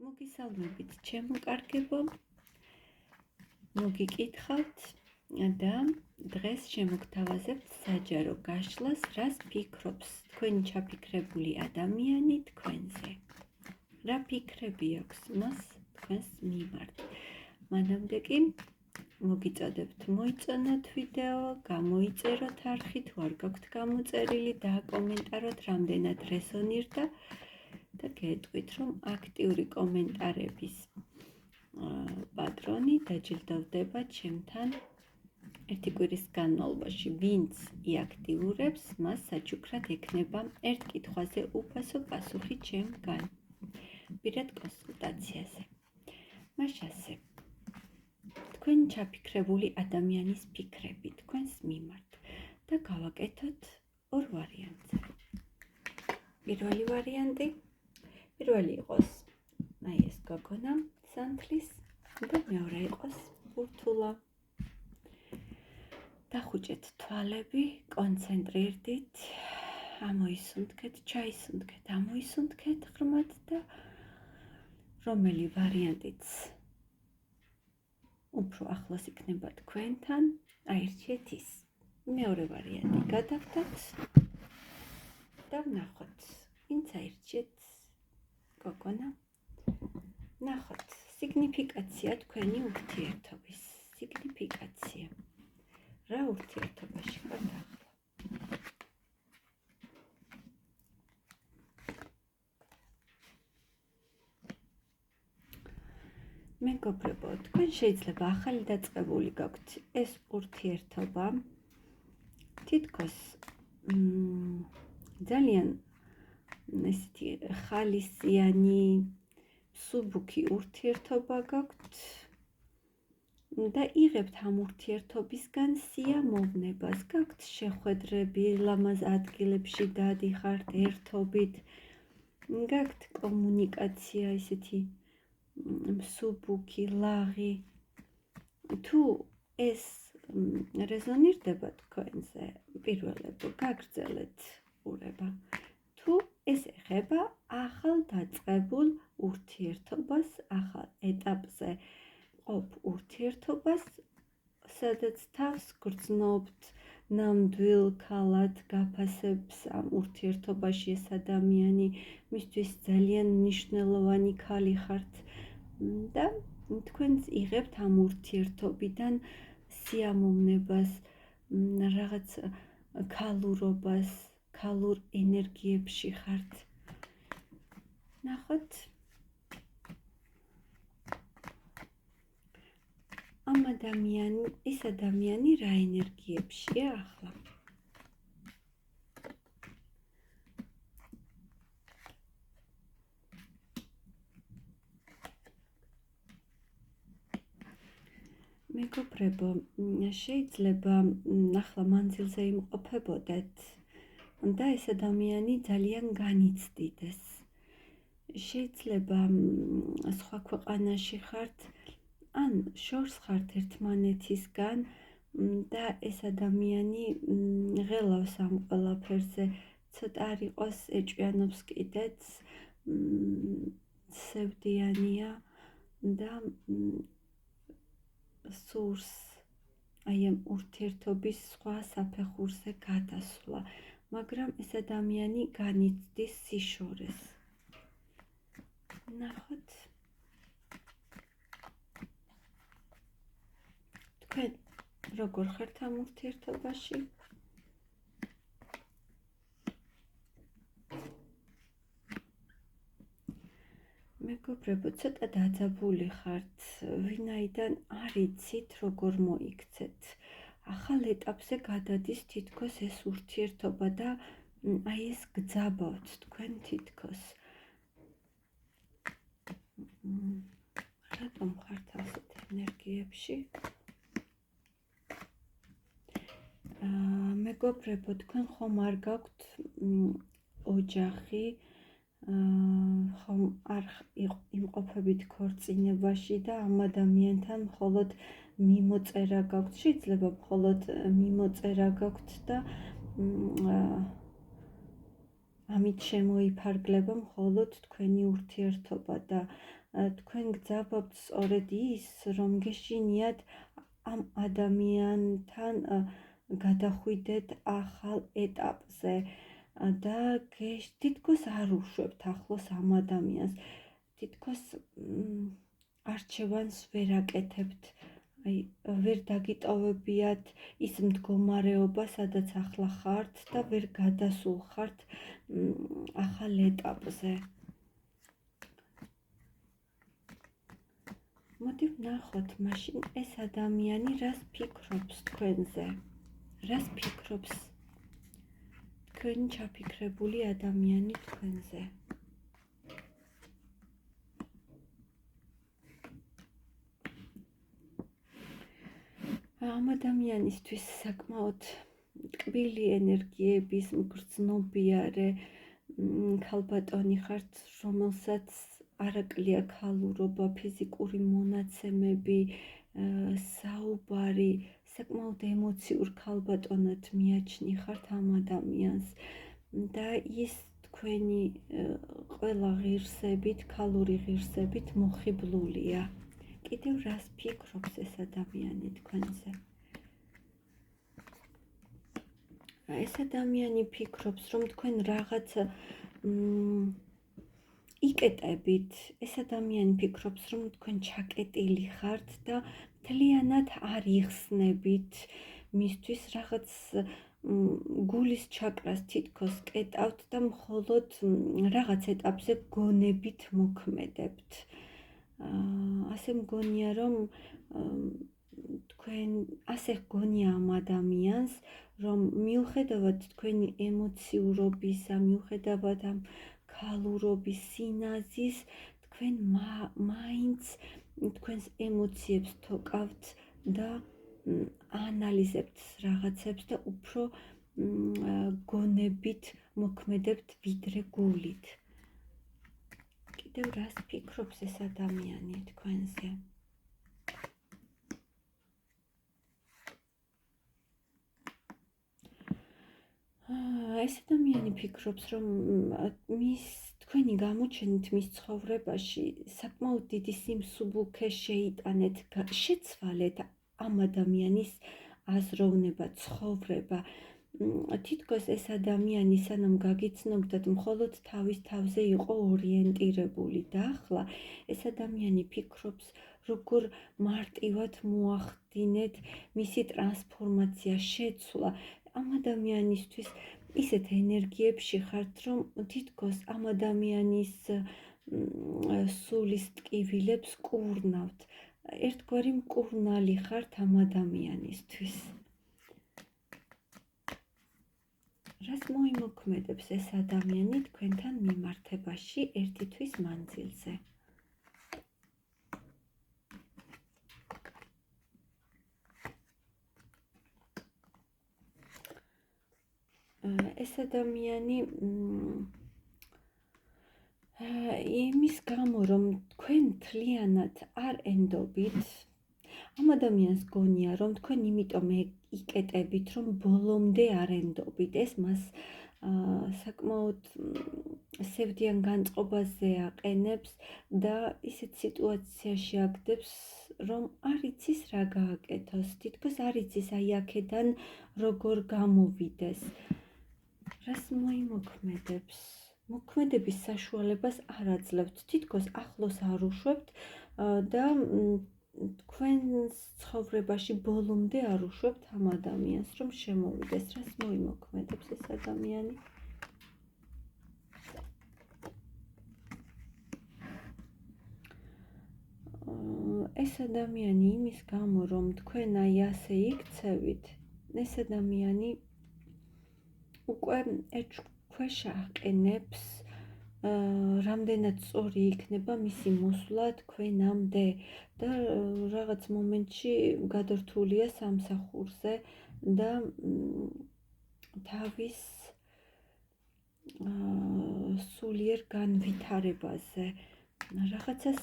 მოგესალმებით ჩემო კარგებო, მოგიკითხავთ და დღეს შემოგთავაზებთ საჯარო გაშლას, რას ფიქრობს თქვენი ჩაფიქრებული ადამიანი თქვენზე. რა ფიქრები აქვს მას თქვენს მიმართ. მანამდე კი მოგიწოდებთ მოიწონოთ ვიდეო, გამოიწეროთ არხი, თუ არ გაქვთ გამოწერილი, დააკომენტაროთ რამდენად რეზონირდა და გეტყვით, რომ აქტიური კომენტარების პატრონი დაჯილდოვდება ჩემთან ერთი კვირის განმავლობაში. ვინც იაქტიურებს, მას საჩუქრად ექნება ერთ კითხვაზე უფასო პასუხი ჩემგან პირად კონსულტაციაზე. მას ასე თქვენი ჩაფიქრებული ადამიანის ფიქრები თქვენს მიმართ და გავაკეთოთ ორ ვარიანტზე. პირველი ვარიანტი, პირველი იყოს ეს გოგონა სანთლის და მეორე იყოს ბურთულა. დახუჭეთ თვალები, კონცენტრირდით, ამოისუნთქეთ, ჩაისუნთქეთ, ამოისუნთქეთ ღრმად და რომელი ვარიანტიც უფრო ახლოს იქნება თქვენთან, აირჩიეთ ის. მეორე ვარიანტი გადავდოთ და ვნახოთ, ვინც აირჩიეთ გოგონა. ნახოთ, სიგნიფიკაცია თქვენი ურთიერთობის, სიგნიფიკაცია. რა ურთიერთობაში ხართ ახლა? მეგობრებო, თქვენ შეიძლება ახალი დაწყებული გაქვთ ეს ურთიერთობა, თითქოს ძალიან ესეთი ხალისიანი, მსუბუქი ურთიერთობა გაქვთ და იღებთ ამ ურთიერთობისგან სიამოვნებას, გაქვთ შეხვედრები, ლამაზ ადგილებში დადიხართ ერთობით, გაქვთ კომუნიკაცია ესეთი მსუბუქი, ლაღი. თუ ეს რეზონირდება თქვენზე, პირველებო, გაგრძელეთ ყურება. თუ ეს ეხება ახალ დაწყებულ ურთიერთობას, ახალ ეტაპზე ყოფ ურთიერთობას, სადაც თავს გრძნობთ, ნამდვილ ქალად გაფასებს ამ ურთიერთობაში ეს ადამიანი, მისთვის ძალიან მნიშვნელოვანი ქალი ხართ და თქვენც იღებთ ამ ურთიერთობიდან სიამოვნებას, რაღაც ქალურობას, ქალურ ენერგიებში ხართ. ნახოთ, ეს ადამიანი რა ენერგიებშია ახლა? მეგობრებო, შეიძლება ახლა მანძილზე იმყოფებოდეთ და ეს ადამიანი ძალიან განიცდიდეს. შეიძლება სხვა ქვეყანაში ხართ, ან შორს ხართ ერთმანეთისგან და ეს ადამიანი ღელავს ამ ყველაფერზე, ცოტა არ იყოს ეჭვიანობს კიდეც, სევდიანია და სურს აი ამ ურთიერთობის სხვა საფეხურზე გადასვლა, მაგრამ ეს ადამიანი განიცდის სიშორეს. ნახოთ, თქვენ როგორ ხართ ამ ურთიერთობაში? მეგობრებო, ცოტა დაძაბული ხართ, ვინაიდან არ იცით როგორ მოიქცეთ. ახალ ეტაპზე გადადის თითქოს ეს ურთიერთობა და აი ეს გძაბავთ თქვენ თითქოს. რატომ ხართ ასეთ ენერგიებში? მეგობრებო, თქვენ ხომ არ გაქვთ ოჯახი, ხომ არ იმყოფებით ქორწინებაში და ამ ადამიანთან მხოლოდ მიმოწერა გაქვთ, შეიძლება მხოლოდ მიმოწერა გაქვთ და ამით შემოიფარგლება მხოლოდ თქვენი ურთიერთობა და თქვენ გძაბავთ სწორედ ის, რომ გეშინიათ ამ ადამიანთან გადახვიდეთ ახალ ეტაპზე და თითქოს არ უშვებთ ახლოს ამ ადამიანს, თითქოს არჩევანს ვერ აკეთებთ, ვერ დაგიტოვებიათ ის მდგომარეობა, სადაც ახლა ხართ და ვერ გადასულ ხართ ახალ ეტაპზე. მოდი ვნახოთ მაშინ ეს ადამიანი რას ფიქრობს თქვენზე, რას ფიქრობს თქვენი ჩაფიქრებული ადამიანი თქვენზე. ამ ადამიანისთვის საკმაოდ ტკბილი ენერგიების მგრძნობიარე ქალბატონი ხართ, რომელსაც არ აკლია ქალურობა, ფიზიკური მონაცემები, საუბარი, საკმაოდ ემოციურ ქალბატონად მიაჩნი ხართ ამ ადამიანს და ის თქვენი ყველა ღირსებით, ქალური ღირსებით მოხიბლულია. კიდევ რას ფიქრობს ეს ადამიანი თქვენზე? ეს ადამიანი ფიქრობს, რომ თქვენ რაღაც იკეტებით, ეს ადამიანი ფიქრობს, რომ თქვენ ჩაკეტილი ხართ და მთლიანად არ იხსნებით მისთვის, რაღაც გულის ჩაკრას თითქოს კეტავთ და მხოლოდ რაღაც ეტაპზე გონებით მოქმედებთ. ასე მგონია, რომ თქვენ ასე გონია ამ ადამიანს, რომ მიუხედავად თქვენი ემოციურობისა, მიუხედავად ამ ქალურობის სინაზის, თქვენ მაინც თქვენს ემოციებს თოკავთ და ანალიზებთ რაღაცებს და უფრო გონებით მოქმედებთ ვიდრე გულით. კიდევ რას ფიქრობს ეს ადამიანი თქვენზე? ეს ადამიანი ფიქრობს, რომ თქვენი გამოჩენით მის ცხოვრებაში საკმაოდ დიდი სიმსუბუქე შეიტანეთ, შეცვალეთ ამ ადამიანის აზროვნება, ცხოვრება. თითქოს ეს ადამიანი სანამ გაგიცნობდათ, მხოლოდ თავის თავზე იყო ორიენტირებული და ახლა ეს ადამიანი ფიქრობს, როგორ მარტივად მოახდინეთ მისი ტრანსფორმაცია, შეცვლა. ამ ადამიანისთვის ისეთ ენერგიებში ხართ, რომ თითქოს ამ ადამიანის სულის ტკივილებს კურნავთ. ერთგვარი მკურნალი ხართ ამ ადამიანისთვის. რას მოიმოქმედებს ეს ადამიანი თქვენთან მიმართებაში ერთი თვის მანძილზე? ეს ადამიანი იმის გამო, რომ თქვენ მთლიანად არ ენდობით, ამ ადამიანს გონია, რომ თქვენ იმიტომ იკეტებით, რომ ბოლომდე არ ენდობით. ეს მას საკმაოდ სევდიან განწყობაზე აყენებს და ისეთ სიტუაციაში აგდებს, რომ არ იცის რა გააკეთოს. თითქოს არ იცის აი აქედან როგორ გამოვიდეს. რას მოიმოქმედებს? მოქმედების საშუალებას არ აძლევთ, თითქოს ახლოს არ უშვებთ და თქვენს ცხოვრებაში ბოლომდე არ უშვებთ ამ ადამიანს, რომ შემოვიდეს. რას მოიმოქმედებს ეს ადამიანი? ეს ადამიანი იმის გამო, რომ თქვენ აი ასე იქცევით, ეს ადამიანი უკვე ეჭვქვეშ აყენებს, რამდენად სწორი იქნება მისი მოსვლა თქვენამდე და რაღაც მომენტში გადართულია სამსახურზე და თავის სულიერ განვითარებაზე რაღაცას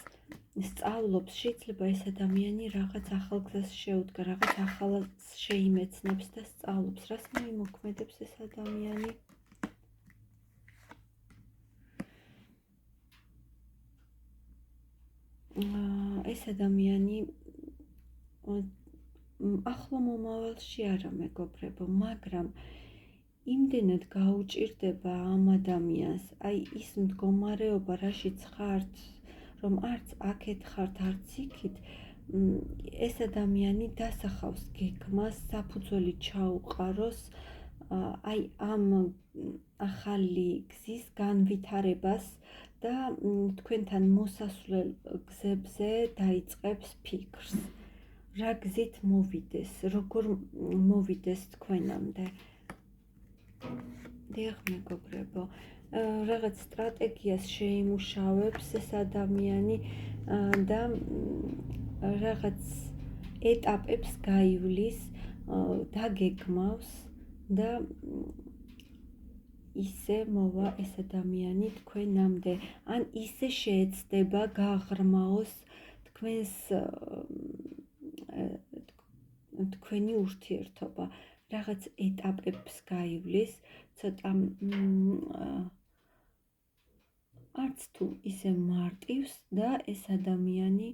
სწავლობს. შეიძლება ეს ადამიანი რაღაც ახალ გზას შეუდგა, რაღაც ახალს შეიმეცნებს და სწავლობს. რას მოიმოქმედებს ეს ადამიანი? ეს ადამიანი ახლო მომავალში არა მეგობრებო, მაგრამ იმდენად გაუჭირდება ამ ადამიანს, აი ის მდგომარეობა, რაშიც ხართ, რომ არც აქეთ ხართ, არც იქით, ეს ადამიანი დასახავს გეგმას, საფუძველი ჩაუყაროს აი ამ ახალი გზის განვითარებას და თქვენთან მოსასვლელ გზებზე დაიწყებს ფიქრს. რა გზით მოვიდეს, როგორ მოვიდეს თქვენამდე. დიახ მეგობრებო, რაღაც სტრატეგიას შეიმუშავებს ეს ადამიანი და რაღაც ეტაპებს გაივლის, დაგეგმავს და ისე მოვა ეს ადამიანი თქვენამდე, ან ისე შეეცდება გაღრმაოს თქვენი ურთიერთობა, რაღაც ეტაპებს გაივლის, ცოტა არც თუ ისე მარტივს და ეს ადამიანი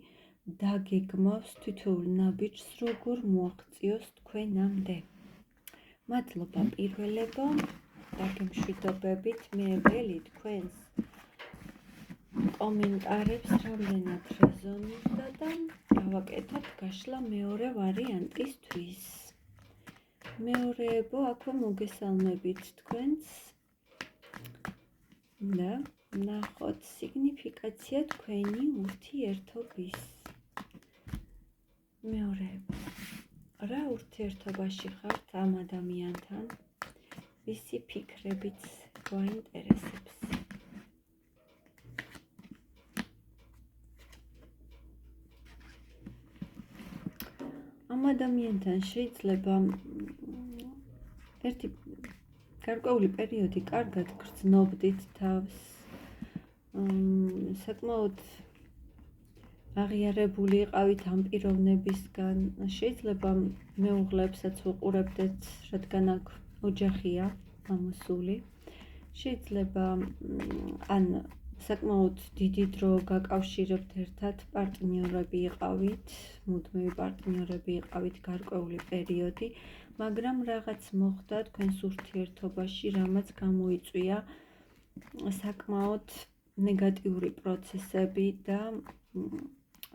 დაგეგმავს თითოეულ ნაბიჯს, როგორ მოაღწიოს თქვენამდე. მადლობა პირველებო, დაგემშვიდობებით, მე ველი თქვენს კომენტარებს რამდენად რეზონირდა და გავაკეთოთ გაშლა მეორე ვარიანტისთვის. მეორეებო, აქვე მოგესალმებით თქვენს და ნახოთ სიგნიფიკაცია თქვენი ურთიერთობის. მეორეებო, რა ურთიერთობაში ხართ ამ ადამიანთან, ვისი ფიქრებიც გვაინტერესებს. ამ ადამიანთან შეიძლება ერთი გარკვეული პერიოდი კარგად გრძნობდით თავს, საკმაოდ აღიარებული იყავით ამ პიროვნებისგან, შეიძლება მეუღლებსაც ვუყურებდეთ, რადგან აქ ოჯახია ამოსული, შეიძლება ან საკმაოდ დიდი დრო გაკავშირებთ ერთად, პარტნიორები იყავით, მუდმივი პარტნიორები იყავით გარკვეული პერიოდი, მაგრამ რაღაც მოხდა თქვენს ურთიერთობაში, რამაც გამოიწვია საკმაოდ ნეგატიური პროცესები და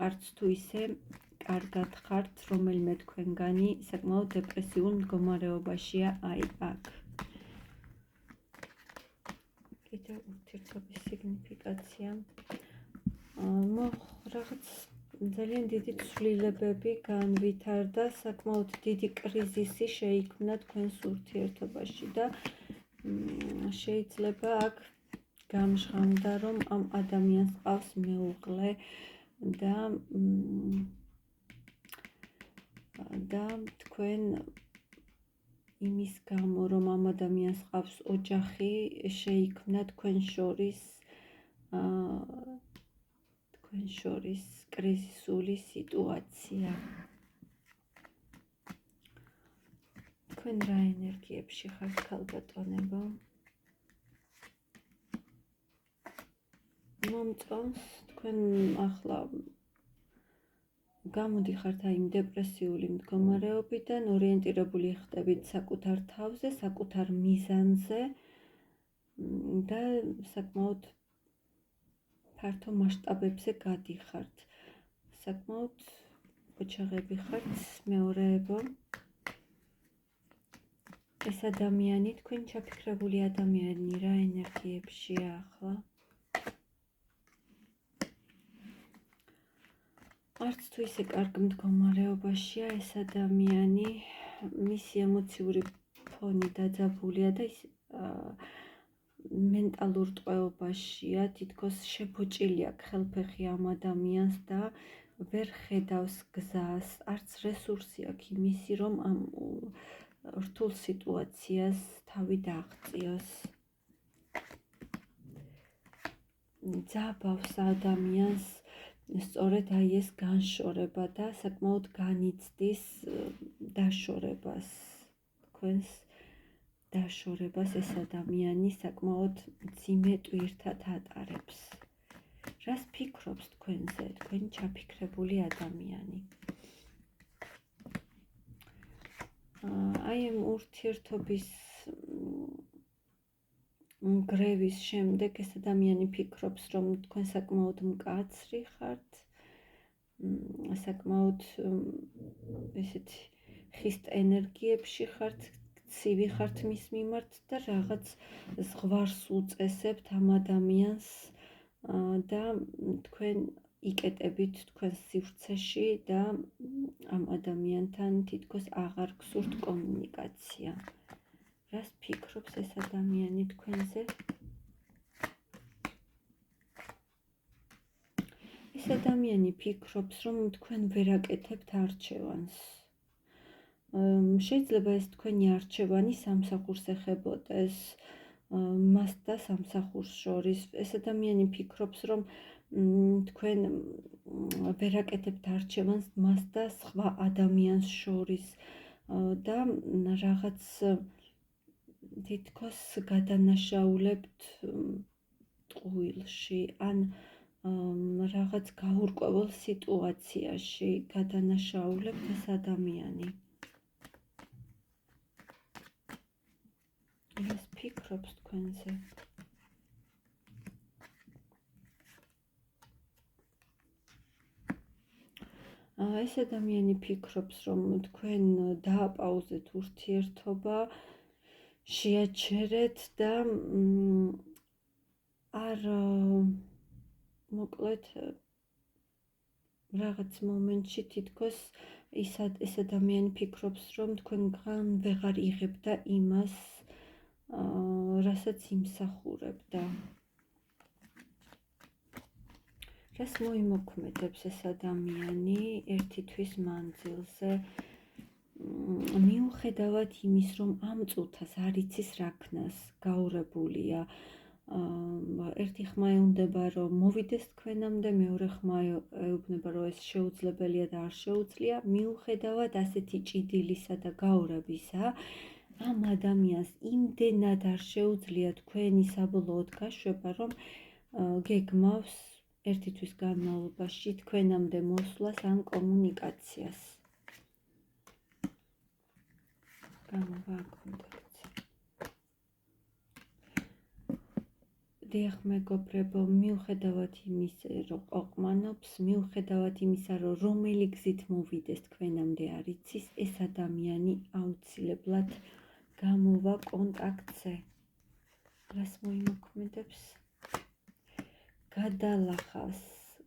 არც თუ ისე კარგად ხართ, რომელიმე თქვენგანი საკმაოდ დეპრესიულ მდგომარეობაშია აი აქ. კიდევ ურთიერთობის სიგნიფიკაცია. რაღაც ძალიან დიდი ცვლილებები განვითარდა, საკმაოდ დიდი კრიზისი შეიქმნა თქვენს ურთიერთობაში და შეიძლება აქ გამჟღავნდა, რომ ამ ადამიანს ყავს მეუღლე და თქვენ იმის გამო, რომ ამ ადამიანს ყავს ოჯახი, შეიქმნა თქვენ შორის კრიზისული სიტუაცია. თქვენ რა ენერგიებში ხართ ქალბატონებო? მომწონს თქვენ ახლა გამოდიხართ აი დეპრესიული მდგომარეობიდან, ორიენტირებული ხდებით საკუთარ თავზე, საკუთარ მიზანზე და საკმაოდ ფართო მასშტაბებზე გადიხართ. საკმაოდ ოჩაღები ხართ მეორეებო. ეს ადამიანი, თქვენ ჩაფიქრებული ადამიანი რა ენერგიებშია ახლა? არც თუ ისე კარგ მდგომარეობაშია ეს ადამიანი, მისი ემოციური ფონი დაძაბულია და ის მენტალურ ტყვეობაშია, თითქოს შებოჭილი აქვს ხელფეხი ამ ადამიანს და ვერ ხედავს გზას, არც რესურსი აქვს იმისი, რომ ამ რთულ სიტუაციას თავი დააღწიოს. ძაბავს ადამიანს სწორედ აი ეს განშორება და საკმაოდ განიცდის დაშორებას, თქვენს დაშორებას ეს ადამიანი საკმაოდ მძიმე ტვირთად ატარებს. რას ფიქრობს თქვენზე თქვენი ჩაფიქრებული ადამიანი? აი ამ ურთიერთობის გრევის შემდეგ ეს ადამიანი ფიქრობს, რომ თქვენ საკმაოდ მკაცრი ხართ, საკმაოდ ესეთი ხისტ ენერგიებში ხართ, ცივი ხართ მის მიმართ და რაღაც ზღვარს უწესებთ ამ ადამიანს და თქვენ იკეტებით თქვენ სივრცეში და ამ ადამიანთან თითქოს აღარ გსურთ კომუნიკაცია. რას ფიქრობს ეს ადამიანი თქვენზე? ეს ადამიანი ფიქრობს, რომ თქვენ ვერ აკეთებთ არჩევანს. შეიძლება ეს თქვენი არჩევანი სამსახურს ეხებოდეს, მას და სამსახურს შორის. ეს ადამიანი ფიქრობს, რომ თქვენ ვერ აკეთებთ არჩევანს მას და სხვა ადამიანს შორის და რაღაც თითქოს გადანაშაულებთ ტყუილში ან რაღაც გაურკვეველ სიტუაციაში გადანაშაულებთ ეს ადამიანი. რას ფიქრობს თქვენზე? ეს ადამიანი ფიქრობს, რომ თქვენ დააპაუზეთ ურთიერთობა, შეაჩერეთ და არ მოკლედ რაღაც მომენტში თითქოს ეს ადამიანი ფიქრობს, რომ თქვენგან ვეღარ იღებდა იმას, რასაც იმსახურებდა. რას მოიმოქმედებს ეს ადამიანი ერთი თვის მანძილზე, მიუხედავად იმის, რომ ამ წუთას არ იცის რა ქნას, გაურებულია, ერთი ხმა ეუბნება, რომ მოვიდეს თქვენამდე, მეორე ხმა ეუბნება, რომ ეს შეუძლებელია და არ შეუძლია, მიუხედავად ასეთი ჭიდილისა და გაურებისა, ამ ადამიანს იმდენად არ შეუძლია თქვენი საბოლოოდ გაშვება, რომ გეგმავს ერთი თვის განმავლობაში თქვენამდე მოსვლას ან კომუნიკაციას. გამოვა კონტაქტი. დიახ, მეგობრებო, მიუხედავად იმისა, რომ ყოფმანობს, მიუხედავად იმისა, რომ რომელი გზით მოვიდეს თქვენამდე არ იცის, ეს ადამიანი აუცილებლად გამოვა კონტაქტზე. რას მოიმოქმედებს?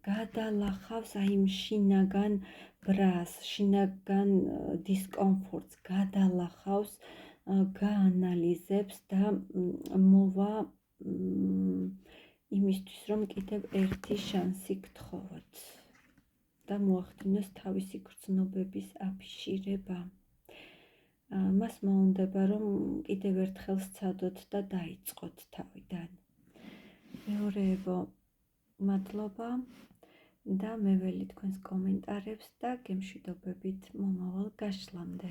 გადალახავს აი იმ შინაგან ბრას, შინაგან დისკომფორტს, გადალახავს, გაანალიზებს და მოვა იმისთვის, რომ კიდევ ერთი შანსი გთხოვოთ და მოახდინოს თავისი გრძნობების აფიშირება. მას მოუნდება, რომ კიდევ ერთხელ სცადოთ და დაიწყოთ თავიდან. მეორეებო, მადლობა და მე ველი თქვენს კომენტარებს და გემშვიდობებით მომავალ გაშლამდე.